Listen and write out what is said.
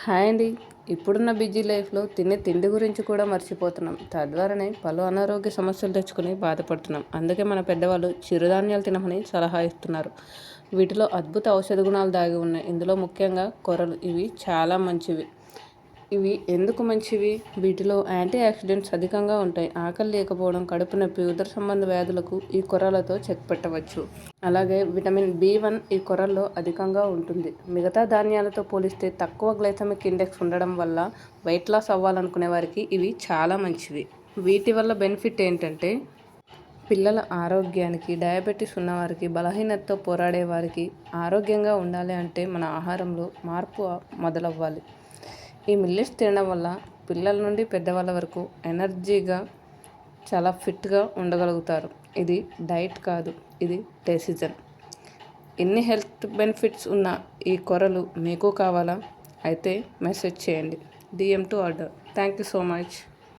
Hi అండి. ఇప్పుడున్న busy లైఫ్లో తినే తిండి గురించి కూడా మర్చిపోతున్నాం. తద్వారానే పలు అనారోగ్య సమస్యలు తెచ్చుకొని బాధపడుతున్నాం. అందుకే మన పెద్దవాళ్ళు చిరుధాన్యాలు తినమని సలహా ఇస్తున్నారు. వీటిలో అద్భుత ఔషధ గుణాలు దాగి ఉన్నాయి. ఇందులో ముఖ్యంగా కొర్రలు, ఇవి చాలా మంచివి. ఇవి ఎందుకు మంచివి? వీటిలో యాంటీ ఆక్సిడెంట్స్ అధికంగా ఉంటాయి. ఆకలి లేకపోవడం, కడుపు నొప్పి, ఉదర సంబంధ వ్యాధులకు ఈ కొర్రలతో చెక్ పెట్టవచ్చు. అలాగే విటమిన్ B1 ఈ కొర్రల్లో అధికంగా ఉంటుంది. మిగతా ధాన్యాలతో పోలిస్తే తక్కువ గ్లైసెమిక్ ఇండెక్స్ ఉండడం వల్ల వెయిట్ లాస్ అవ్వాలనుకునే వారికి ఇవి చాలా మంచివి. వీటి వల్ల బెనిఫిట్ ఏంటంటే పిల్లల ఆరోగ్యానికి, డయాబెటీస్ ఉన్నవారికి, బలహీనతతో పోరాడే వారికి, ఆరోగ్యంగా ఉండాలి అంటే మన ఆహారంలో మార్పు మొదలవ్వాలి. ఈ మిల్లెట్స్ తినడం వల్ల పిల్లల నుండి పెద్దవాళ్ళ వరకు ఎనర్జీగా, చాలా ఫిట్గా ఉండగలుగుతారు. ఇది డైట్ కాదు, ఇది డెసిజన్. ఇన్ని హెల్త్ బెనిఫిట్స్ ఉన్న ఈ కొర్రలు మీకు కావాలా? అయితే మెసేజ్ చేయండి. DM to order. Thank you so much.